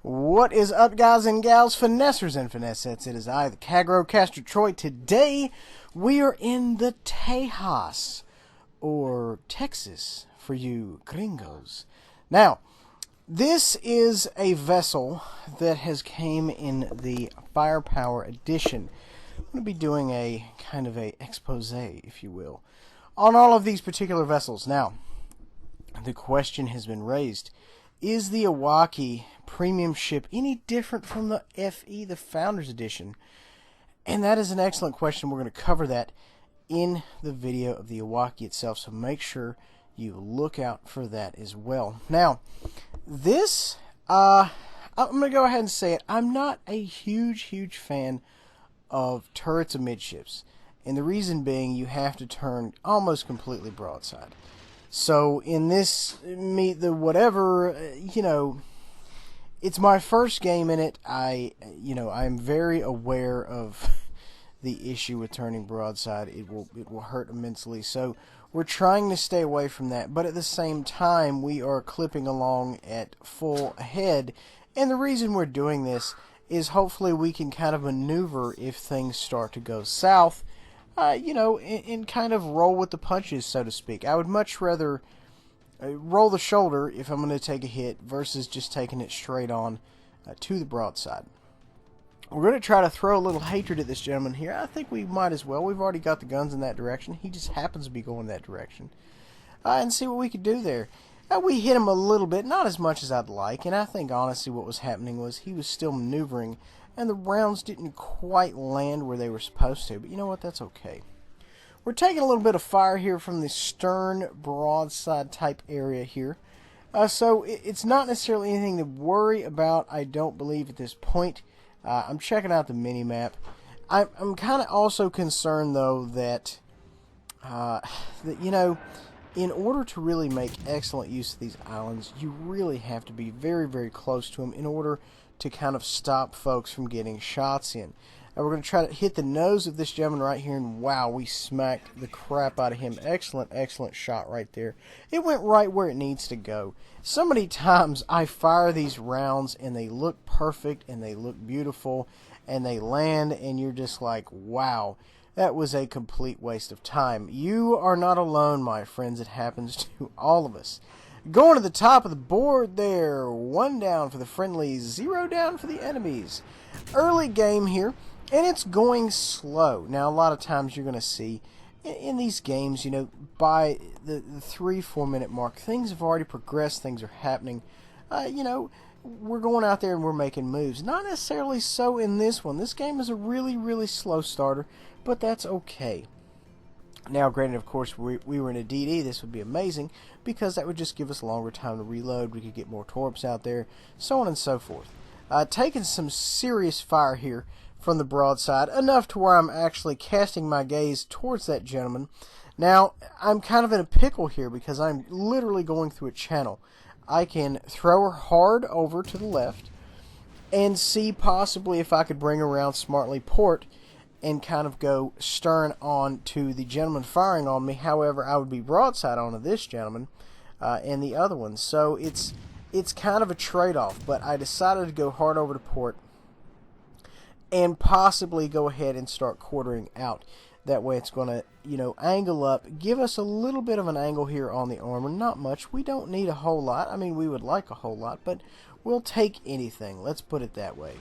What is up, guys and gals, finessers and finessettes? It is I, the Cagrocaster Troy. Today, we are in the Tejas, or Texas, for you gringos. Now, this is a vessel that has came in the Firepower Edition. I'm going to be doing a kind of a expose, if you will, on all of these particular vessels. Now, the question has been raised, is the Iwaki premium ship any different from the FE, the Founders Edition? And that is an excellent question. We're going to cover that in the video of the Iwaki itself, so make sure you look out for that as well. Now, this, I'm going to go ahead and say it, I'm not a huge fan of turrets amidships. And the reason being, you have to turn almost completely broadside. So in this, it's my first game in it. I'm very aware of the issue with turning broadside. It will hurt immensely. So we're trying to stay away from that. But at the same time, we are clipping along at full head. And the reason we're doing this is hopefully we can kind of maneuver if things start to go south. And kind of roll with the punches, so to speak. I would much rather roll the shoulder if I'm going to take a hit versus just taking it straight on to the broadside. We're going to try to throw a little hatred at this gentleman here. I think we might as well. We've already got the guns in that direction. He just happens to be going that direction. And see what we could do there. We hit him a little bit, not as much as I'd like, and I think honestly what was happening was he was still maneuvering, and the rounds didn't quite land where they were supposed to, but you know what, that's okay. We're taking a little bit of fire here from the stern broadside type area here, so it's not necessarily anything to worry about, I don't believe, at this point. I'm checking out the mini-map. I'm kind of also concerned, though, that in order to really make excellent use of these islands, you really have to be very close to them in order to kind of stop folks from getting shots in. We're going to try to hit the nose of this gentleman right here, and wow, we smacked the crap out of him. Excellent shot right there. It went right where it needs to go. So many times I fire these rounds and they look perfect and they look beautiful and they land and you're just like, wow, that was a complete waste of time. You are not alone, my friends. It happens to all of us. Going to the top of the board there. 1 down for the friendlies, 0 down for the enemies. Early game here, and it's going slow. Now, a lot of times you're going to see in these games, by the 3-4 minute mark, things have already progressed, things are happening. We're going out there and we're making moves. Not necessarily so in this one. This game is a really slow starter, but that's okay. Now, granted, of course, we were in a DD. This would be amazing because that would just give us longer time to reload. We could get more torps out there, so on and so forth. Taking some serious fire here from the broadside, enough to where I'm actually casting my gaze towards that gentleman. Now, I'm kind of in a pickle here because I'm literally going through a channel. I can throw her hard over to the left and see possibly if I could bring her around smartly port and kind of go stern on to the gentleman firing on me. However, I would be broadside onto this gentleman and the other one. So it's kind of a trade-off, but I decided to go hard over to port and possibly go ahead and start quartering out. That way it's going to, angle up, give us a little bit of an angle here on the armor. Not much. We don't need a whole lot. I mean, we would like a whole lot, but we'll take anything. Let's put it that way.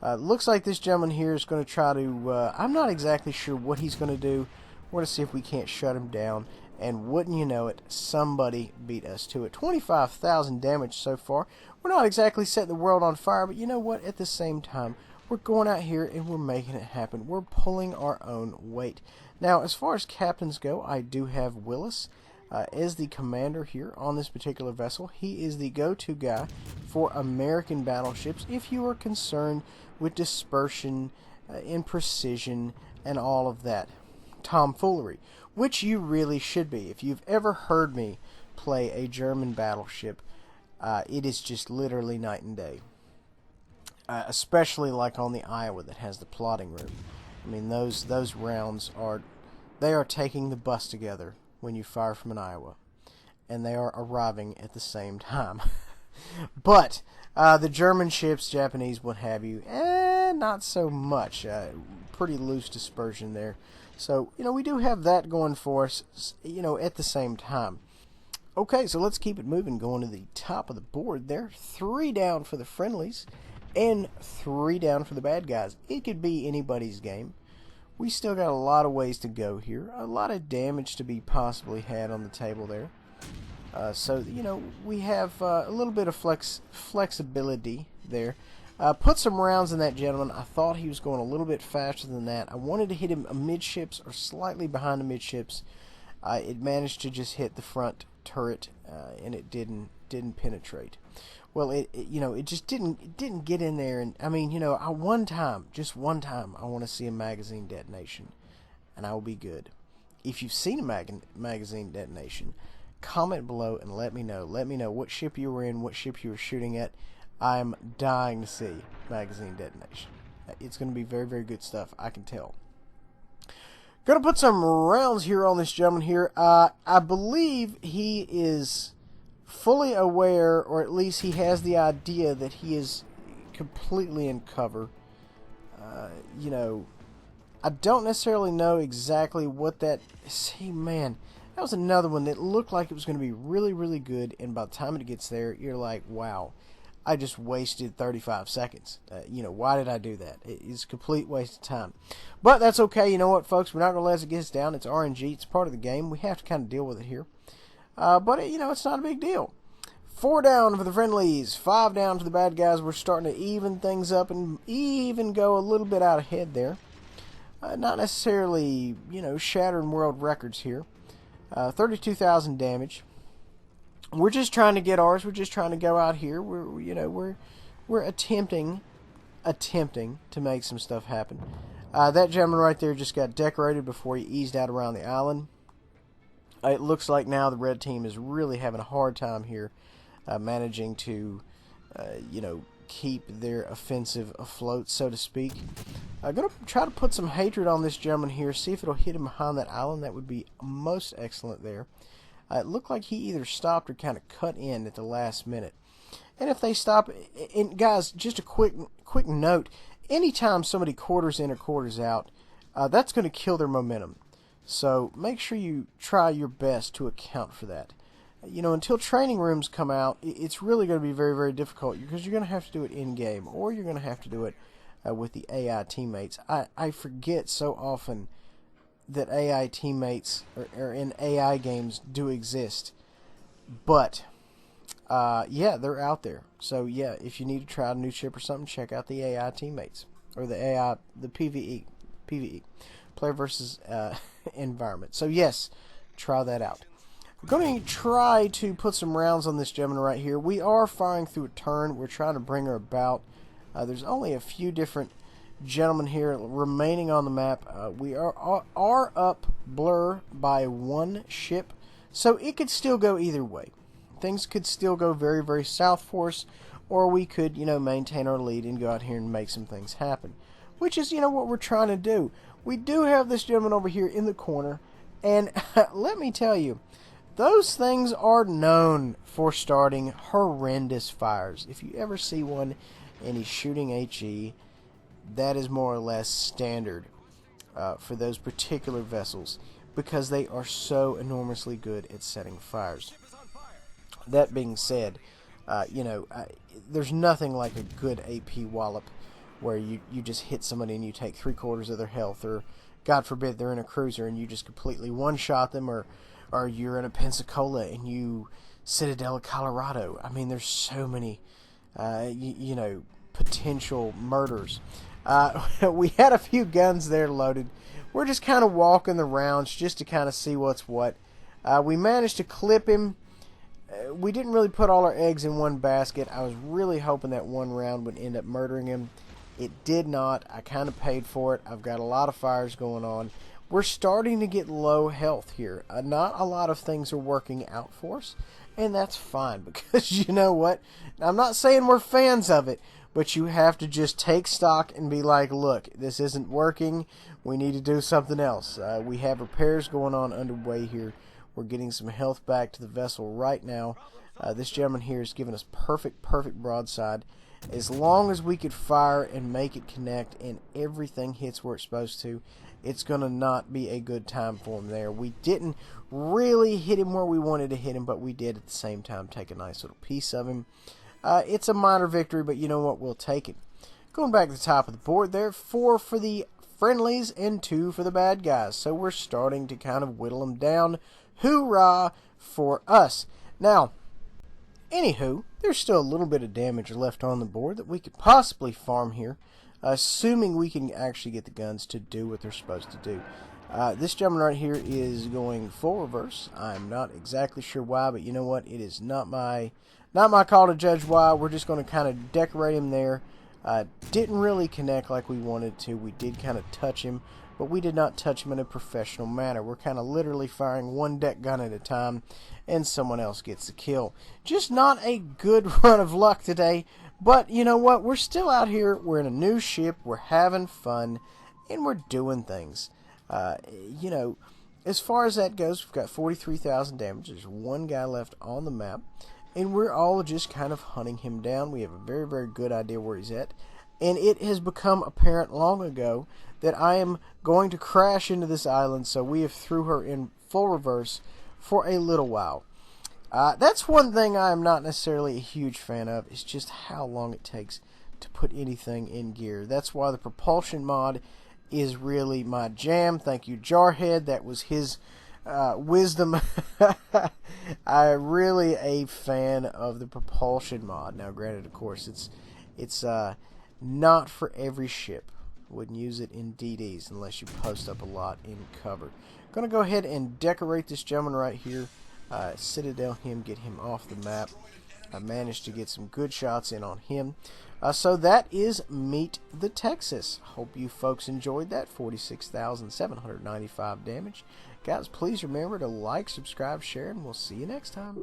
Looks like this gentleman here is going to try to, I'm not exactly sure what he's going to do. We're going to see if we can't shut him down. And wouldn't you know it, somebody beat us to it. 25,000 damage so far. We're not exactly setting the world on fire, but you know what? At the same time, we're going out here and we're making it happen. We're pulling our own weight. Now, as far as captains go, I do have Willis as the commander here on this particular vessel. He is the go-to guy for American battleships if you are concerned with dispersion and precision and all of that tomfoolery, which you really should be. If you've ever heard me play a German battleship, it is just literally night and day. Especially like on the Iowa that has the plotting room. I mean, those rounds are taking the bus together when you fire from an Iowa, and they are arriving at the same time. But The German ships, Japanese, what have you, not so much. Pretty loose dispersion there. So, we do have that going for us, at the same time. Okay, so let's keep it moving, going to the top of the board there. 3 down for the friendlies, and 3 down for the bad guys. It could be anybody's game. We still got a lot of ways to go here. A lot of damage to be possibly had on the table there. So, we have a little bit of flexibility there. Put some rounds in that gentleman. I thought he was going a little bit faster than that. I wanted to hit him amidships or slightly behind amidships. It managed to just hit the front turret, and it didn't penetrate. Well, it just didn't get in there. And I mean, just one time, I want to see a magazine detonation, and I will be good. If you've seen a magazine detonation, comment below and let me know. Let me know what ship you were in, what ship you were shooting at. I'm dying to see magazine detonation. It's going to be very, very good stuff, I can tell. Going to put some rounds here on this gentleman here. I believe he is fully aware, or at least he has the idea that he is completely in cover. I don't necessarily know exactly what that... See, man, that was another one that looked like it was going to be really, really good, and by the time it gets there, you're like, wow, I just wasted 35 seconds. Why did I do that? It's a complete waste of time. But that's okay. You know what, folks? We're not going to let it get us down. It's RNG. It's part of the game. We have to kind of deal with it here. But, it's not a big deal. 4 down for the friendlies. 5 down for the bad guys. We're starting to even things up and even go a little bit out ahead there. Not necessarily, shattering world records here. 32,000 damage. We're just trying to get ours. We're just trying to go out here. We're attempting to make some stuff happen. That gentleman right there just got decorated before he eased out around the island. It looks like now the red team is really having a hard time here, managing to, keep their offensive afloat, so to speak. I'm going to try to put some hatred on this gentleman here, see if it'll hit him behind that island. That would be most excellent there. It looked like he either stopped or kind of cut in at the last minute. And if they stop, and guys, just a quick note, anytime somebody quarters in or quarters out, that's going to kill their momentum. So make sure you try your best to account for that. Until training rooms come out, it's really going to be very, very difficult because you're going to have to do it in-game, or you're going to have to do it with the AI teammates. I forget so often that AI teammates or in AI games do exist. But, yeah, they're out there. So, yeah, if you need to try a new ship or something, check out the AI teammates. Or the PvE. Player versus environment. So, yes, try that out. I'm going to try to put some rounds on this gentleman right here. We are firing through a turn. We're trying to bring her about. There's only a few different gentlemen here remaining on the map. We are up blur by 1 ship, so it could still go either way. Things could still go very, very south for us, or we could, maintain our lead and go out here and make some things happen, which is, what we're trying to do. We do have this gentleman over here in the corner, and let me tell you, those things are known for starting horrendous fires. If you ever see one and he's shooting HE, that is more or less standard for those particular vessels because they are so enormously good at setting fires. That being said, there's nothing like a good AP wallop where you just hit somebody and you take 3/4 of their health, or God forbid they're in a cruiser and you just completely one-shot them, or you're in a Pensacola and you Citadel of Colorado. I mean, there's so many, potential murders. We had a few guns there loaded. We're just kind of walking the rounds just to kind of see what's what. We managed to clip him. We didn't really put all our eggs in one basket. I was really hoping that one round would end up murdering him. It did not. I kind of paid for it. I've got a lot of fires going on. We're starting to get low health here. Not a lot of things are working out for us, and that's fine because you know what? I'm not saying we're fans of it, but you have to just take stock and be like, look, this isn't working. We need to do something else. We have repairs going on underway here. We're getting some health back to the vessel right now. This gentleman here is giving us perfect broadside. As long as we could fire and make it connect and everything hits where it's supposed to, it's going to not be a good time for him there. We didn't really hit him where we wanted to hit him, but we did at the same time take a nice little piece of him. It's a minor victory, but you know what? We'll take it. Going back to the top of the board there, 4 for the friendlies and 2 for the bad guys. So we're starting to kind of whittle them down. Hoorah for us. Now, anywho, there's still a little bit of damage left on the board that we could possibly farm here, assuming we can actually get the guns to do what they're supposed to do. This gentleman right here is going full reverse. I'm not exactly sure why, but you know what? It is not my call to judge why. We're just going to kind of decorate him there. Didn't really connect like we wanted to. We did kind of touch him, but we did not touch him in a professional manner. We're kind of literally firing one deck gun at a time, and someone else gets the kill. Just not a good run of luck today, but you know what? We're still out here. We're in a new ship. We're having fun, and we're doing things. You know, as far as that goes, we've got 43,000 damage. There's one guy left on the map, and we're all just kind of hunting him down. We have a very, very good idea where he's at, and it has become apparent long ago that I am going to crash into this island, so we have threw her in full reverse for a little while. That's one thing I am not necessarily a huge fan of, is just how long it takes to put anything in gear. That's why the propulsion mod is really my jam. Thank you, JarHead. That was his wisdom. I'm really a fan of the propulsion mod. Now, granted, of course, it's not for every ship. Wouldn't use it in DDs unless you post up a lot in cover. Gonna go ahead and decorate this gentleman right here. Citadel him, get him off the map. I managed to get some good shots in on him. So that is Meet the Texas. Hope you folks enjoyed that. 46,795 damage. Guys, please remember to like, subscribe, share, and we'll see you next time.